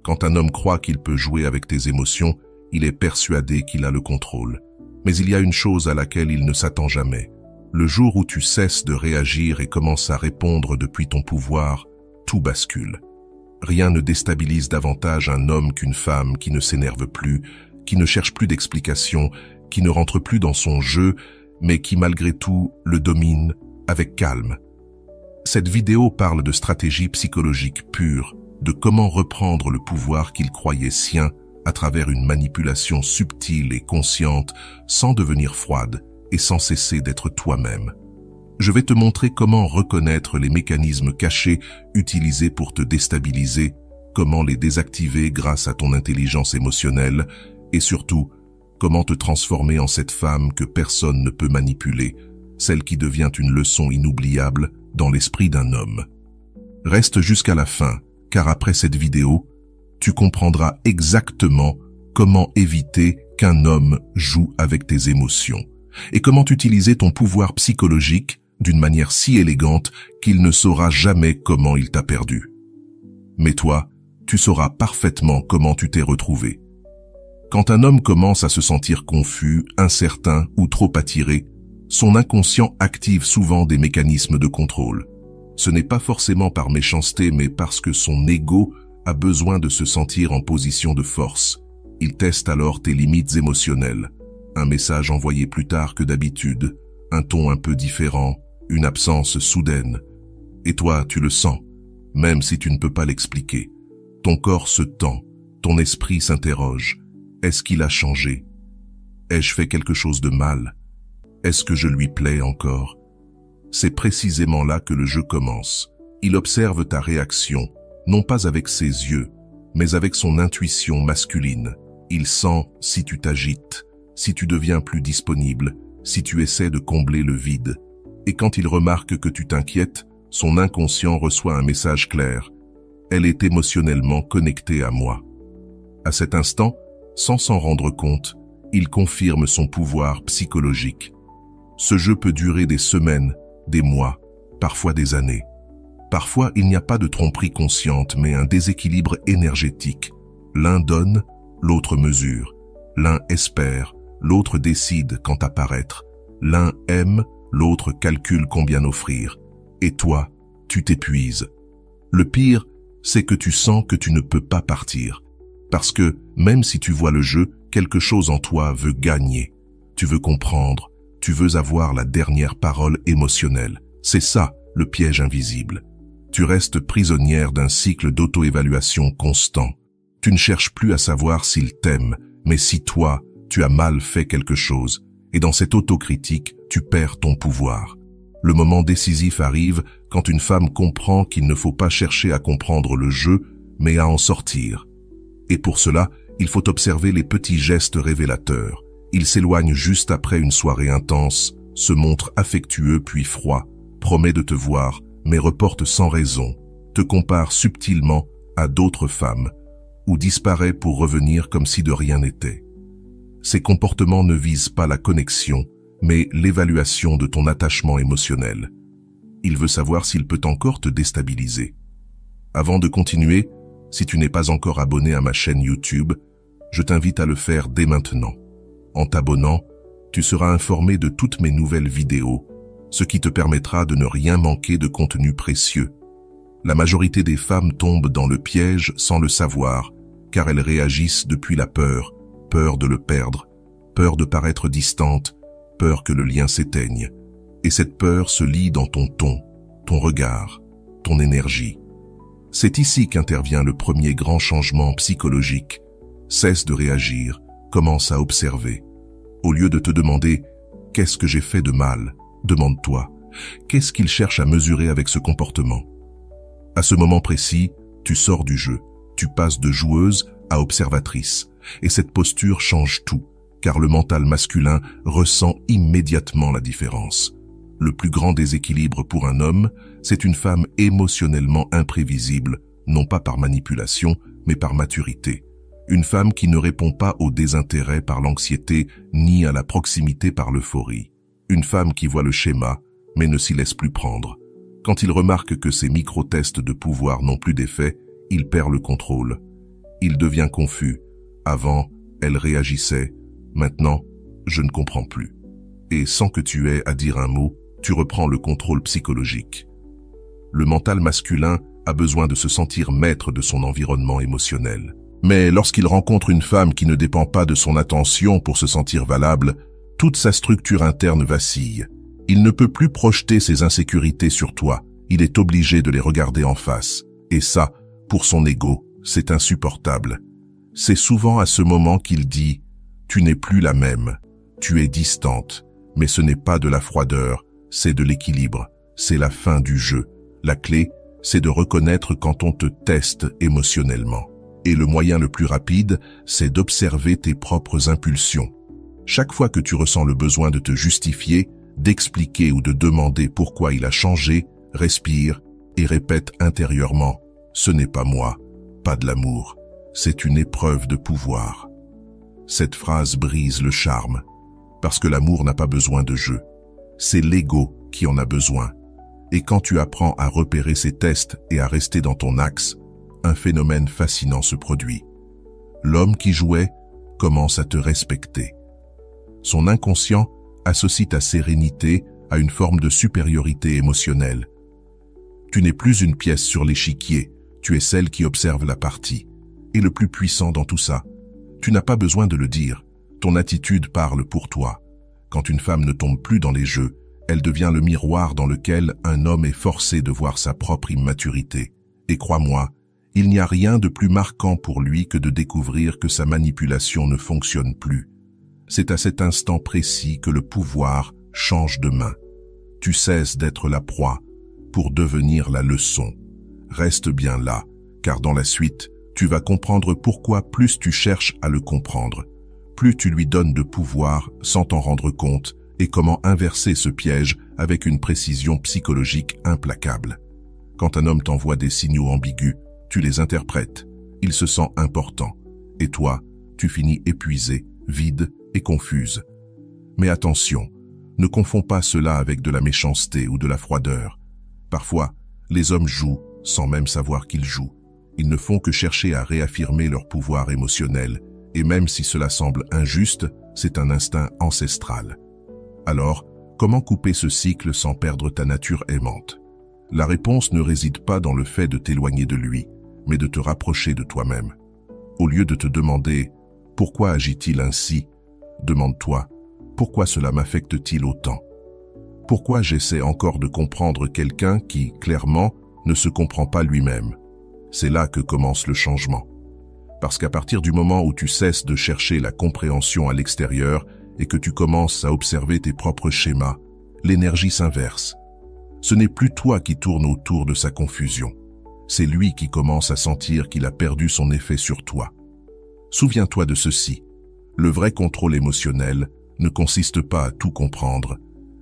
Quand un homme croit qu'il peut jouer avec tes émotions, il est persuadé qu'il a le contrôle. Mais il y a une chose à laquelle il ne s'attend jamais. Le jour où tu cesses de réagir et commences à répondre depuis ton pouvoir, tout bascule. Rien ne déstabilise davantage un homme qu'une femme qui ne s'énerve plus, qui ne cherche plus d'explications, qui ne rentre plus dans son jeu, mais qui malgré tout le domine avec calme. Cette vidéo parle de stratégie psychologique pure, de comment reprendre le pouvoir qu'il croyait sien à travers une manipulation subtile et consciente, sans devenir froide et sans cesser d'être toi-même. Je vais te montrer comment reconnaître les mécanismes cachés utilisés pour te déstabiliser, comment les désactiver grâce à ton intelligence émotionnelle et surtout, comment te transformer en cette femme que personne ne peut manipuler, celle qui devient une leçon inoubliable dans l'esprit d'un homme. Reste jusqu'à la fin, car après cette vidéo, tu comprendras exactement comment éviter qu'un homme joue avec tes émotions et comment utiliser ton pouvoir psychologique d'une manière si élégante qu'il ne saura jamais comment il t'a perdu. Mais toi, tu sauras parfaitement comment tu t'es retrouvé. Quand un homme commence à se sentir confus, incertain ou trop attiré, son inconscient active souvent des mécanismes de contrôle. Ce n'est pas forcément par méchanceté, mais parce que son ego a besoin de se sentir en position de force. Il teste alors tes limites émotionnelles. Un message envoyé plus tard que d'habitude, un ton un peu différent, une absence soudaine. Et toi, tu le sens, même si tu ne peux pas l'expliquer. Ton corps se tend, ton esprit s'interroge. Est-ce qu'il a changé? Ai-je fait quelque chose de mal? Est-ce que je lui plais encore? C'est précisément là que le jeu commence. Il observe ta réaction, non pas avec ses yeux, mais avec son intuition masculine. Il sent si tu t'agites, si tu deviens plus disponible, si tu essaies de combler le vide. Et quand il remarque que tu t'inquiètes, son inconscient reçoit un message clair. Elle est émotionnellement connectée à moi. À cet instant, sans s'en rendre compte, il confirme son pouvoir psychologique. Ce jeu peut durer des semaines, des mois, parfois des années. Parfois, il n'y a pas de tromperie consciente, mais un déséquilibre énergétique. L'un donne, l'autre mesure. L'un espère, l'autre décide quand apparaître. L'un aime, l'autre calcule combien offrir. Et toi, tu t'épuises. Le pire, c'est que tu sens que tu ne peux pas partir. Parce que, même si tu vois le jeu, quelque chose en toi veut gagner. Tu veux comprendre, tu veux avoir la dernière parole émotionnelle. C'est ça, le piège invisible. Tu restes prisonnière d'un cycle d'auto-évaluation constant. Tu ne cherches plus à savoir s'il t'aime, mais si toi, tu as mal fait quelque chose. Et dans cette autocritique, tu perds ton pouvoir. Le moment décisif arrive quand une femme comprend qu'il ne faut pas chercher à comprendre le jeu, mais à en sortir. Et pour cela, il faut observer les petits gestes révélateurs. Il s'éloigne juste après une soirée intense, se montre affectueux puis froid, promet de te voir, mais reporte sans raison, te compare subtilement à d'autres femmes, ou disparaît pour revenir comme si de rien n'était. Ces comportements ne visent pas la connexion, mais l'évaluation de ton attachement émotionnel. Il veut savoir s'il peut encore te déstabiliser. Avant de continuer, si tu n'es pas encore abonné à ma chaîne YouTube, je t'invite à le faire dès maintenant. En t'abonnant, tu seras informé de toutes mes nouvelles vidéos, ce qui te permettra de ne rien manquer de contenu précieux. La majorité des femmes tombent dans le piège sans le savoir, car elles réagissent depuis la peur, peur de le perdre, peur de paraître distante, peur que le lien s'éteigne. Et cette peur se lit dans ton ton, ton regard, ton énergie. C'est ici qu'intervient le premier grand changement psychologique. Cesse de réagir, commence à observer. Au lieu de te demander « Qu'est-ce que j'ai fait de mal ?» demande-toi « Qu'est-ce qu'il cherche à mesurer avec ce comportement ?» À ce moment précis, tu sors du jeu, tu passes de joueuse à observatrice. Et cette posture change tout, car le mental masculin ressent immédiatement la différence. Le plus grand déséquilibre pour un homme, c'est une femme émotionnellement imprévisible, non pas par manipulation, mais par maturité. Une femme qui ne répond pas au désintérêt par l'anxiété, ni à la proximité par l'euphorie. Une femme qui voit le schéma, mais ne s'y laisse plus prendre. Quand il remarque que ses micro-tests de pouvoir n'ont plus d'effet, il perd le contrôle. il devient confus. Avant, elle réagissait. Maintenant, je ne comprends plus. Et sans que tu aies à dire un mot, tu reprends le contrôle psychologique. Le mental masculin a besoin de se sentir maître de son environnement émotionnel. Mais lorsqu'il rencontre une femme qui ne dépend pas de son attention pour se sentir valable, toute sa structure interne vacille. Il ne peut plus projeter ses insécurités sur toi. Il est obligé de les regarder en face. Et ça, pour son ego, c'est insupportable. C'est souvent à ce moment qu'il dit « Tu n'es plus la même, tu es distante ». Mais ce n'est pas de la froideur, c'est de l'équilibre, c'est la fin du jeu. La clé, c'est de reconnaître quand on te teste émotionnellement. Et le moyen le plus rapide, c'est d'observer tes propres impulsions. Chaque fois que tu ressens le besoin de te justifier, d'expliquer ou de demander pourquoi il a changé, respire et répète intérieurement « Ce n'est pas moi, pas de l'amour, c'est une épreuve de pouvoir ». Cette phrase brise le charme, parce que l'amour n'a pas besoin de jeu. C'est l'ego qui en a besoin. Et quand tu apprends à repérer ces tests et à rester dans ton axe, un phénomène fascinant se produit. L'homme qui jouait commence à te respecter. Son inconscient associe ta sérénité à une forme de supériorité émotionnelle. Tu n'es plus une pièce sur l'échiquier, tu es celle qui observe la partie. Et le plus puissant dans tout ça, tu n'as pas besoin de le dire, ton attitude parle pour toi. Quand une femme ne tombe plus dans les jeux, elle devient le miroir dans lequel un homme est forcé de voir sa propre immaturité. Et crois-moi, il n'y a rien de plus marquant pour lui que de découvrir que sa manipulation ne fonctionne plus. C'est à cet instant précis que le pouvoir change de main. Tu cesses d'être la proie pour devenir la leçon. Reste bien là, car dans la suite, tu vas comprendre pourquoi plus tu cherches à le comprendre, plus tu lui donnes de pouvoir sans t'en rendre compte et comment inverser ce piège avec une précision psychologique implacable. Quand un homme t'envoie des signaux ambigus, tu les interprètes, il se sent important, et toi, tu finis épuisé, vide et confuse. Mais attention, ne confonds pas cela avec de la méchanceté ou de la froideur. Parfois, les hommes jouent sans même savoir qu'ils jouent. Ils ne font que chercher à réaffirmer leur pouvoir émotionnel, et même si cela semble injuste, c'est un instinct ancestral. Alors, comment couper ce cycle sans perdre ta nature aimante? La réponse ne réside pas dans le fait de t'éloigner de lui, mais de te rapprocher de toi-même. Au lieu de te demander « Pourquoi agit-il ainsi ?» demande-toi « Pourquoi cela m'affecte-t-il autant ?» Pourquoi j'essaie encore de comprendre quelqu'un qui, clairement, ne se comprend pas lui-même? C'est là que commence le changement. Parce qu'à partir du moment où tu cesses de chercher la compréhension à l'extérieur et que tu commences à observer tes propres schémas, l'énergie s'inverse. Ce n'est plus toi qui tourne autour de sa confusion. C'est lui qui commence à sentir qu'il a perdu son effet sur toi. Souviens-toi de ceci. Le vrai contrôle émotionnel ne consiste pas à tout comprendre,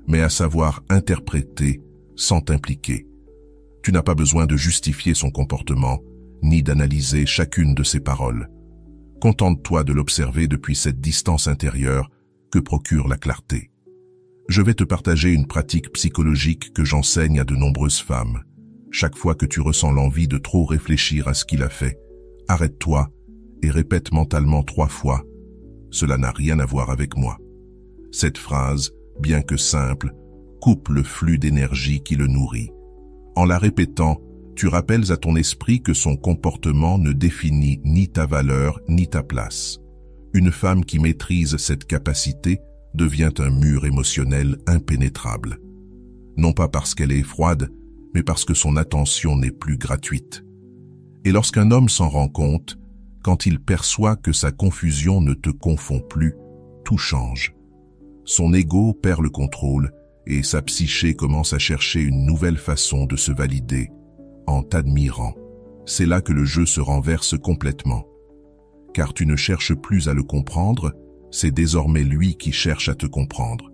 mais à savoir interpréter sans t'impliquer. Tu n'as pas besoin de justifier son comportement, ni d'analyser chacune de ses paroles. Contente-toi de l'observer depuis cette distance intérieure que procure la clarté. Je vais te partager une pratique psychologique que j'enseigne à de nombreuses femmes. Chaque fois que tu ressens l'envie de trop réfléchir à ce qu'il a fait, arrête-toi et répète mentalement 3 fois « Cela n'a rien à voir avec moi ». Cette phrase, bien que simple, coupe le flux d'énergie qui le nourrit. En la répétant, tu rappelles à ton esprit que son comportement ne définit ni ta valeur ni ta place. Une femme qui maîtrise cette capacité devient un mur émotionnel impénétrable. Non pas parce qu'elle est froide, mais parce que son attention n'est plus gratuite. Et lorsqu'un homme s'en rend compte, quand il perçoit que sa confusion ne te confond plus, tout change. Son ego perd le contrôle et sa psyché commence à chercher une nouvelle façon de se valider, en t'admirant. C'est là que le jeu se renverse complètement. Car tu ne cherches plus à le comprendre, c'est désormais lui qui cherche à te comprendre.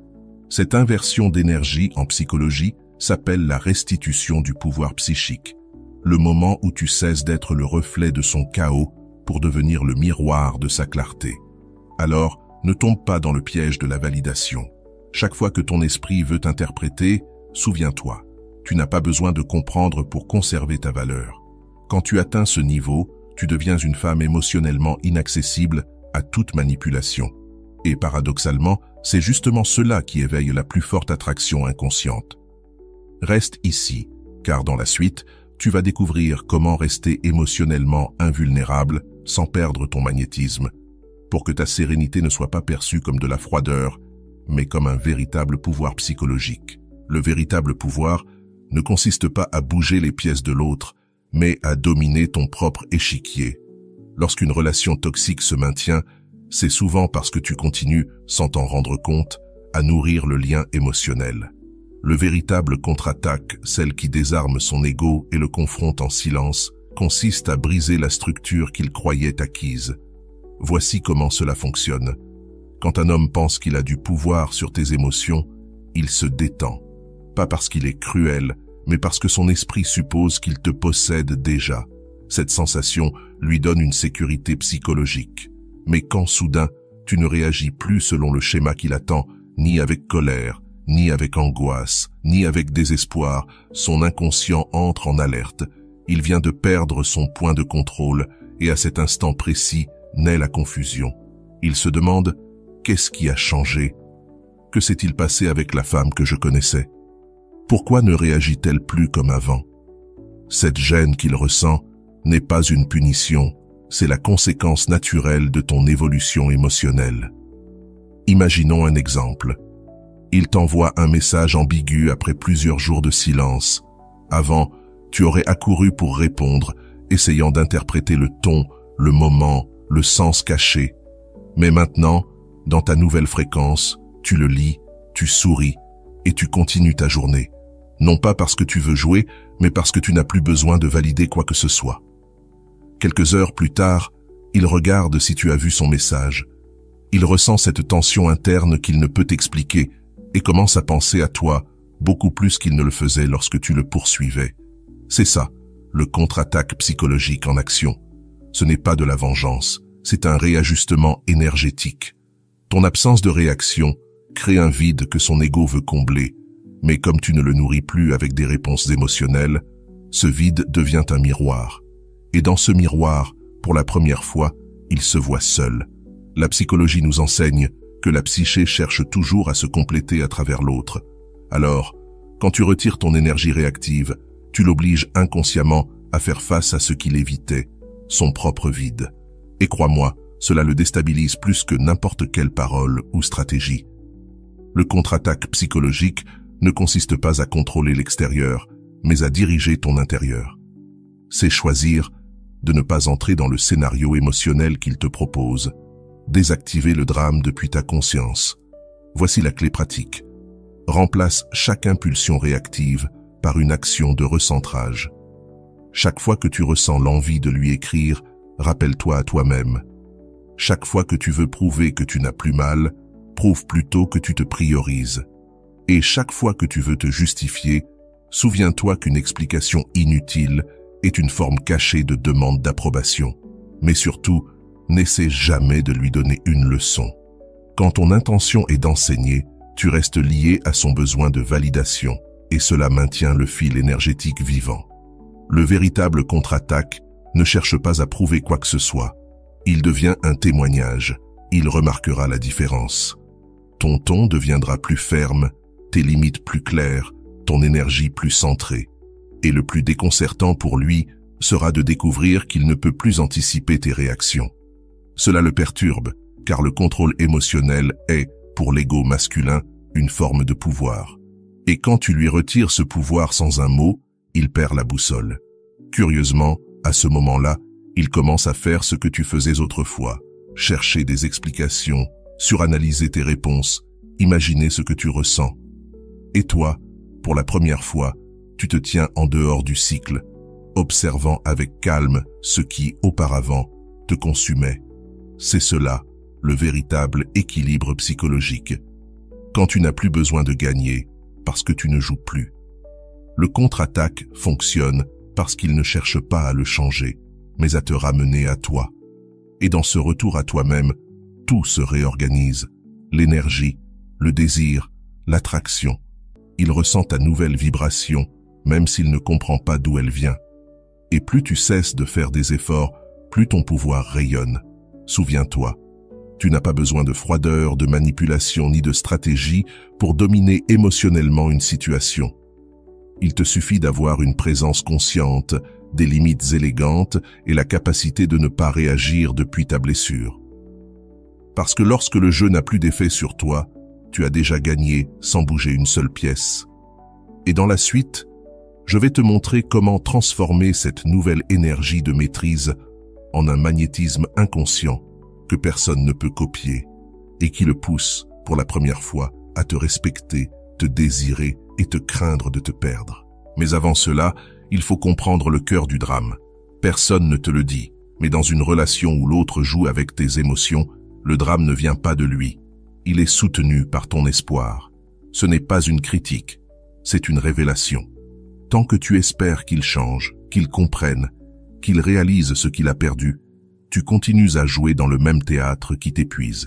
Cette inversion d'énergie en psychologie s'appelle la restitution du pouvoir psychique, le moment où tu cesses d'être le reflet de son chaos pour devenir le miroir de sa clarté. Alors, ne tombe pas dans le piège de la validation. Chaque fois que ton esprit veut t'interpréter, souviens-toi, tu n'as pas besoin de comprendre pour conserver ta valeur. Quand tu atteins ce niveau, tu deviens une femme émotionnellement inaccessible à toute manipulation. Et paradoxalement, c'est justement cela qui éveille la plus forte attraction inconsciente. Reste ici, car dans la suite, tu vas découvrir comment rester émotionnellement invulnérable sans perdre ton magnétisme, pour que ta sérénité ne soit pas perçue comme de la froideur, mais comme un véritable pouvoir psychologique. Le véritable pouvoir ne consiste pas à bouger les pièces de l'autre, mais à dominer ton propre échiquier. Lorsqu'une relation toxique se maintient, c'est souvent parce que tu continues, sans t'en rendre compte, à nourrir le lien émotionnel. Le véritable contre-attaque, celle qui désarme son ego et le confronte en silence, consiste à briser la structure qu'il croyait acquise. Voici comment cela fonctionne. Quand un homme pense qu'il a du pouvoir sur tes émotions, il se détend. Pas parce qu'il est cruel, mais parce que son esprit suppose qu'il te possède déjà. Cette sensation lui donne une sécurité psychologique. Mais quand soudain, tu ne réagis plus selon le schéma qu'il attend, ni avec colère, ni avec angoisse, ni avec désespoir, son inconscient entre en alerte. Il vient de perdre son point de contrôle, et à cet instant précis naît la confusion. Il se demande « Qu'est-ce qui a changé ? Que s'est-il passé avec la femme que je connaissais ? Pourquoi ne réagit-elle plus comme avant ?» Cette gêne qu'il ressent n'est pas une punition, c'est la conséquence naturelle de ton évolution émotionnelle. Imaginons un exemple. Il t'envoie un message ambigu après plusieurs jours de silence. Avant, tu aurais accouru pour répondre, essayant d'interpréter le ton, le moment, le sens caché. Mais maintenant, dans ta nouvelle fréquence, tu le lis, tu souris et tu continues ta journée. Non pas parce que tu veux jouer, mais parce que tu n'as plus besoin de valider quoi que ce soit. Quelques heures plus tard, il regarde si tu as vu son message. Il ressent cette tension interne qu'il ne peut expliquer et commence à penser à toi beaucoup plus qu'il ne le faisait lorsque tu le poursuivais. C'est ça, le contre-attaque psychologique en action. Ce n'est pas de la vengeance, c'est un réajustement énergétique. Ton absence de réaction crée un vide que son ego veut combler, mais comme tu ne le nourris plus avec des réponses émotionnelles, ce vide devient un miroir. Et dans ce miroir, pour la première fois, il se voit seul. La psychologie nous enseigne que la psyché cherche toujours à se compléter à travers l'autre. Alors, quand tu retires ton énergie réactive, tu l'obliges inconsciemment à faire face à ce qu'il évitait, son propre vide. Et crois-moi, cela le déstabilise plus que n'importe quelle parole ou stratégie. Le contre-attaque psychologique ne consiste pas à contrôler l'extérieur, mais à diriger ton intérieur. C'est choisir de ne pas entrer dans le scénario émotionnel qu'il te propose, désactiver le drame depuis ta conscience. Voici la clé pratique. Remplace chaque impulsion réactive par une action de recentrage. Chaque fois que tu ressens l'envie de lui écrire, rappelle-toi à toi-même. Chaque fois que tu veux prouver que tu n'as plus mal, prouve plutôt que tu te priorises. Et chaque fois que tu veux te justifier, souviens-toi qu'une explication inutile est une forme cachée de demande d'approbation. Mais surtout, n'essaie jamais de lui donner une leçon. Quand ton intention est d'enseigner, tu restes lié à son besoin de validation, et cela maintient le fil énergétique vivant. Le véritable contre-attaque ne cherche pas à prouver quoi que ce soit. Il devient un témoignage. Il remarquera la différence. Ton ton deviendra plus ferme, tes limites plus claires, ton énergie plus centrée. Et le plus déconcertant pour lui sera de découvrir qu'il ne peut plus anticiper tes réactions. Cela le perturbe, car le contrôle émotionnel est, pour l'ego masculin, une forme de pouvoir. Et quand tu lui retires ce pouvoir sans un mot, il perd la boussole. Curieusement, à ce moment-là, il commence à faire ce que tu faisais autrefois, chercher des explications, suranalyser tes réponses, imaginer ce que tu ressens. Et toi, pour la première fois, tu te tiens en dehors du cycle, observant avec calme ce qui, auparavant, te consumait. C'est cela, le véritable équilibre psychologique. Quand tu n'as plus besoin de gagner, parce que tu ne joues plus. Le contre-attaque fonctionne parce qu'il ne cherche pas à le changer, mais à te ramener à toi. Et dans ce retour à toi-même, tout se réorganise. L'énergie, le désir, l'attraction. Il ressent ta nouvelle vibration, même s'il ne comprend pas d'où elle vient. Et plus tu cesses de faire des efforts plus ton pouvoir rayonne. Souviens-toi, tu n'as pas besoin de froideur, de manipulation ni de stratégie pour dominer émotionnellement une situation. Il te suffit d'avoir une présence consciente, des limites élégantes et la capacité de ne pas réagir depuis ta blessure. Parce que lorsque le jeu n'a plus d'effet sur toi, tu as déjà gagné sans bouger une seule pièce. Et dans la suite, je vais te montrer comment transformer cette nouvelle énergie de maîtrise en un magnétisme inconscient que personne ne peut copier et qui le pousse, pour la première fois, à te respecter, te désirer et te craindre de te perdre. Mais avant cela, il faut comprendre le cœur du drame. Personne ne te le dit, mais dans une relation où l'autre joue avec tes émotions, le drame ne vient pas de lui. Il est soutenu par ton espoir. Ce n'est pas une critique, c'est une révélation. Tant que tu espères qu'il change, qu'il comprenne, qu'il réalise ce qu'il a perdu, tu continues à jouer dans le même théâtre qui t'épuise.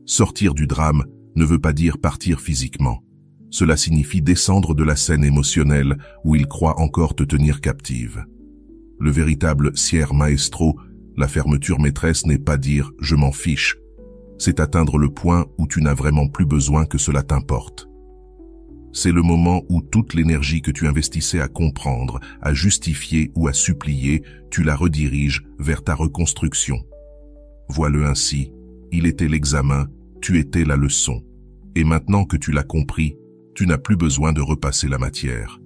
Sortir du drame ne veut pas dire partir physiquement. Cela signifie descendre de la scène émotionnelle où il croit encore te tenir captive. Le véritable Sier Maestro, la fermeture maîtresse, n'est pas dire « je m'en fiche », c'est atteindre le point où tu n'as vraiment plus besoin que cela t'importe. C'est le moment où toute l'énergie que tu investissais à comprendre, à justifier ou à supplier, tu la rediriges vers ta reconstruction. Vois-le ainsi, il était l'examen, tu étais la leçon. Et maintenant que tu l'as compris, tu n'as plus besoin de repasser la matière.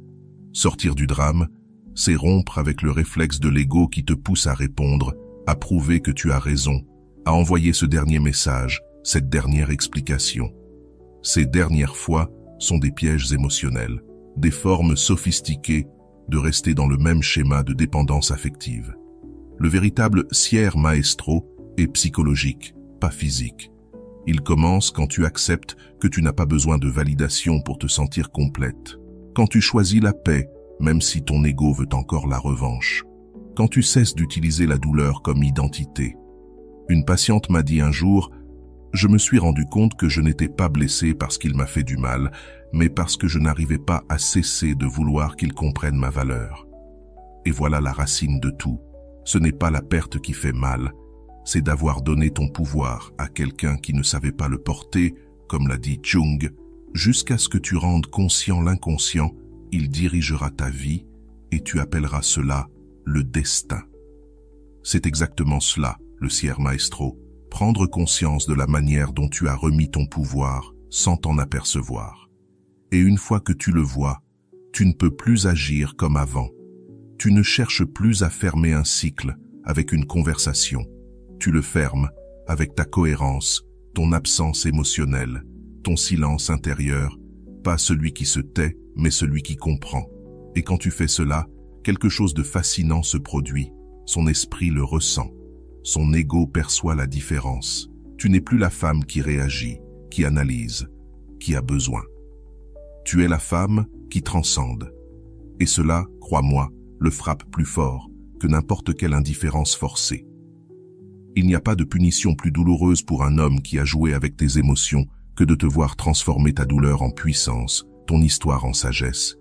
Sortir du drame, c'est rompre avec le réflexe de l'ego qui te pousse à répondre, à prouver que tu as raison, à envoyer ce dernier message, cette dernière explication. Ces dernières fois sont des pièges émotionnels, des formes sophistiquées de rester dans le même schéma de dépendance affective. Le véritable Sier Maestro est psychologique, pas physique. Il commence quand tu acceptes que tu n'as pas besoin de validation pour te sentir complète. Quand tu choisis la paix, même si ton ego veut encore la revanche. Quand tu cesses d'utiliser la douleur comme identité. Une patiente m'a dit un jour, « Je me suis rendu compte que je n'étais pas blessée parce qu'il m'a fait du mal, mais parce que je n'arrivais pas à cesser de vouloir qu'il comprenne ma valeur. » Et voilà la racine de tout. Ce n'est pas la perte qui fait mal, c'est d'avoir donné ton pouvoir à quelqu'un qui ne savait pas le porter, comme l'a dit Jung, jusqu'à ce que tu rendes conscient l'inconscient, il dirigera ta vie et tu appelleras cela le destin. C'est exactement cela, le Sier Maestro, prendre conscience de la manière dont tu as remis ton pouvoir sans t'en apercevoir. Et une fois que tu le vois, tu ne peux plus agir comme avant. Tu ne cherches plus à fermer un cycle avec une conversation. Tu le fermes avec ta cohérence, ton absence émotionnelle, ton silence intérieur, pas celui qui se tait, mais celui qui comprend. Et quand tu fais cela, quelque chose de fascinant se produit. Son esprit le ressent. Son ego perçoit la différence. Tu n'es plus la femme qui réagit, qui analyse, qui a besoin. Tu es la femme qui transcende. Et cela, crois-moi, le frappe plus fort que n'importe quelle indifférence forcée. Il n'y a pas de punition plus douloureuse pour un homme qui a joué avec tes émotions que de te voir transformer ta douleur en puissance, ton histoire en sagesse.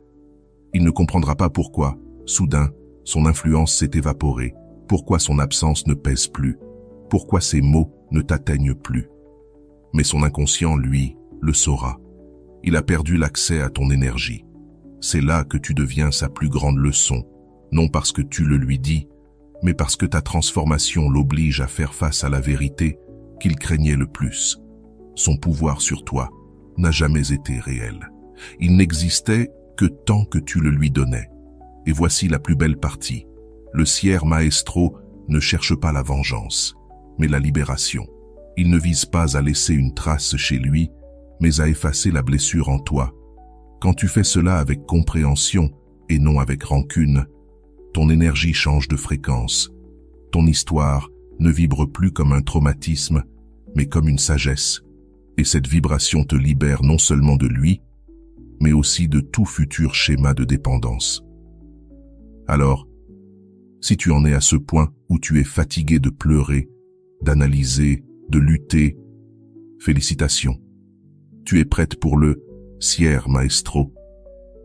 Il ne comprendra pas pourquoi, soudain, son influence s'est évaporée, pourquoi son absence ne pèse plus, pourquoi ses mots ne t'atteignent plus. Mais son inconscient, lui, le saura. Il a perdu l'accès à ton énergie. C'est là que tu deviens sa plus grande leçon, non parce que tu le lui dis, mais parce que ta transformation l'oblige à faire face à la vérité qu'il craignait le plus. Son pouvoir sur toi n'a jamais été réel. Il n'existait que tant que tu le lui donnais. Et voici la plus belle partie. Le Sier Maestro ne cherche pas la vengeance, mais la libération. Il ne vise pas à laisser une trace chez lui, mais à effacer la blessure en toi. Quand tu fais cela avec compréhension et non avec rancune, ton énergie change de fréquence. Ton histoire ne vibre plus comme un traumatisme, mais comme une sagesse. Et cette vibration te libère non seulement de lui, mais aussi de tout futur schéma de dépendance. Alors, si tu en es à ce point où tu es fatigué de pleurer, d'analyser, de lutter, félicitations. Tu es prête pour le Sier Maestro.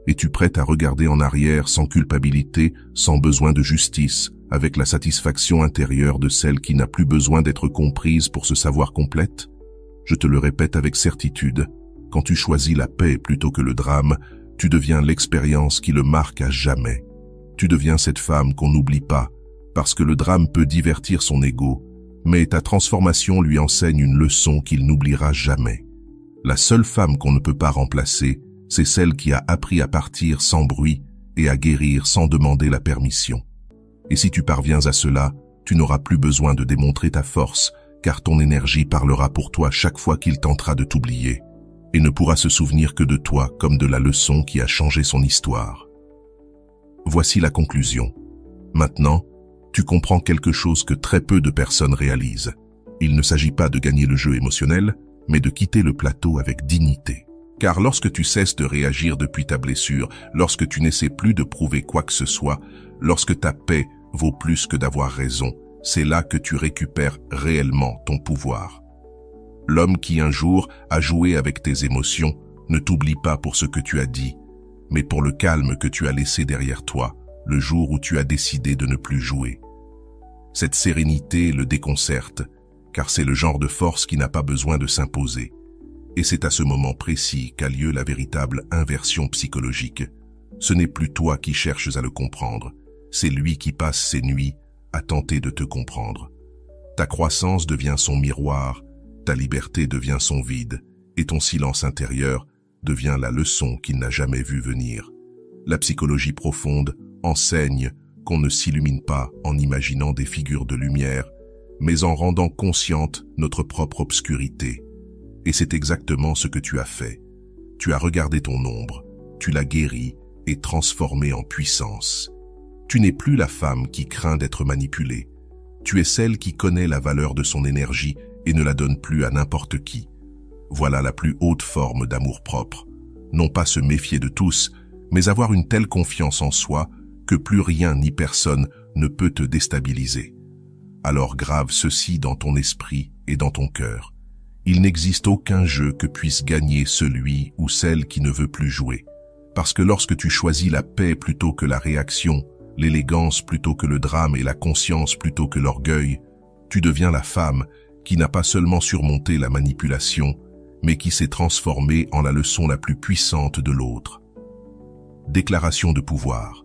Es-tu prête à regarder en arrière sans culpabilité, sans besoin de justice, avec la satisfaction intérieure de celle qui n'a plus besoin d'être comprise pour se savoir complète? Je te le répète avec certitude, quand tu choisis la paix plutôt que le drame, tu deviens l'expérience qui le marque à jamais. Tu deviens cette femme qu'on n'oublie pas, parce que le drame peut divertir son ego, mais ta transformation lui enseigne une leçon qu'il n'oubliera jamais. La seule femme qu'on ne peut pas remplacer, c'est celle qui a appris à partir sans bruit et à guérir sans demander la permission. Et si tu parviens à cela, tu n'auras plus besoin de démontrer ta force, car ton énergie parlera pour toi chaque fois qu'il tentera de t'oublier, et ne pourra se souvenir que de toi comme de la leçon qui a changé son histoire. Voici la conclusion. Maintenant, tu comprends quelque chose que très peu de personnes réalisent. Il ne s'agit pas de gagner le jeu émotionnel, mais de quitter le plateau avec dignité. Car lorsque tu cesses de réagir depuis ta blessure, lorsque tu n'essaies plus de prouver quoi que ce soit, lorsque ta paix vaut plus que d'avoir raison, c'est là que tu récupères réellement ton pouvoir. L'homme qui un jour a joué avec tes émotions ne t'oublie pas pour ce que tu as dit, mais pour le calme que tu as laissé derrière toi, le jour où tu as décidé de ne plus jouer. Cette sérénité le déconcerte, car c'est le genre de force qui n'a pas besoin de s'imposer. Et c'est à ce moment précis qu'a lieu la véritable inversion psychologique. Ce n'est plus toi qui cherches à le comprendre, c'est lui qui passe ses nuits à tenter de te comprendre. Ta croissance devient son miroir, ta liberté devient son vide, et ton silence intérieur devient la leçon qu'il n'a jamais vue venir. La psychologie profonde enseigne qu'on ne s'illumine pas en imaginant des figures de lumière, mais en rendant consciente notre propre obscurité. Et c'est exactement ce que tu as fait. Tu as regardé ton ombre, tu l'as guérie et transformée en puissance. Tu n'es plus la femme qui craint d'être manipulée. Tu es celle qui connaît la valeur de son énergie et ne la donne plus à n'importe qui. Voilà la plus haute forme d'amour-propre. Non pas se méfier de tous, mais avoir une telle confiance en soi que plus rien ni personne ne peut te déstabiliser. Alors grave ceci dans ton esprit et dans ton cœur. Il n'existe aucun jeu que puisse gagner celui ou celle qui ne veut plus jouer. Parce que lorsque tu choisis la paix plutôt que la réaction, l'élégance plutôt que le drame et la conscience plutôt que l'orgueil, tu deviens la femme qui n'a pas seulement surmonté la manipulation, mais qui s'est transformée en la leçon la plus puissante de l'autre. Déclaration de pouvoir.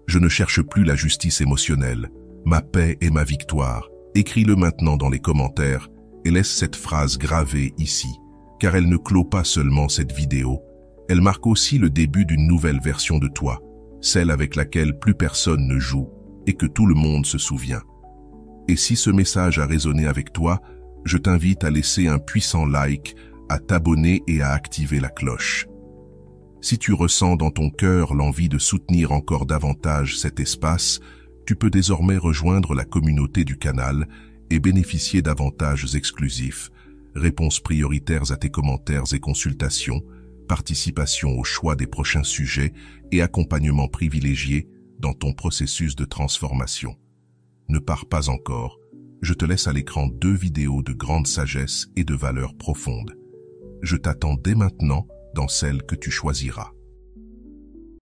Je ne cherche plus la justice émotionnelle. Ma paix est ma victoire. Écris-le maintenant dans les commentaires et laisse cette phrase gravée ici, car elle ne clôt pas seulement cette vidéo, elle marque aussi le début d'une nouvelle version de toi, celle avec laquelle plus personne ne joue et que tout le monde se souvient. Et si ce message a résonné avec toi, je t'invite à laisser un puissant like, à t'abonner et à activer la cloche. Si tu ressens dans ton cœur l'envie de soutenir encore davantage cet espace, tu peux désormais rejoindre la communauté du canal et bénéficier d'avantages exclusifs, réponses prioritaires à tes commentaires et consultations, participation au choix des prochains sujets et accompagnement privilégié dans ton processus de transformation. Ne pars pas encore, je te laisse à l'écran 2 vidéos de grande sagesse et de valeur profonde. Je t'attends dès maintenant dans celle que tu choisiras.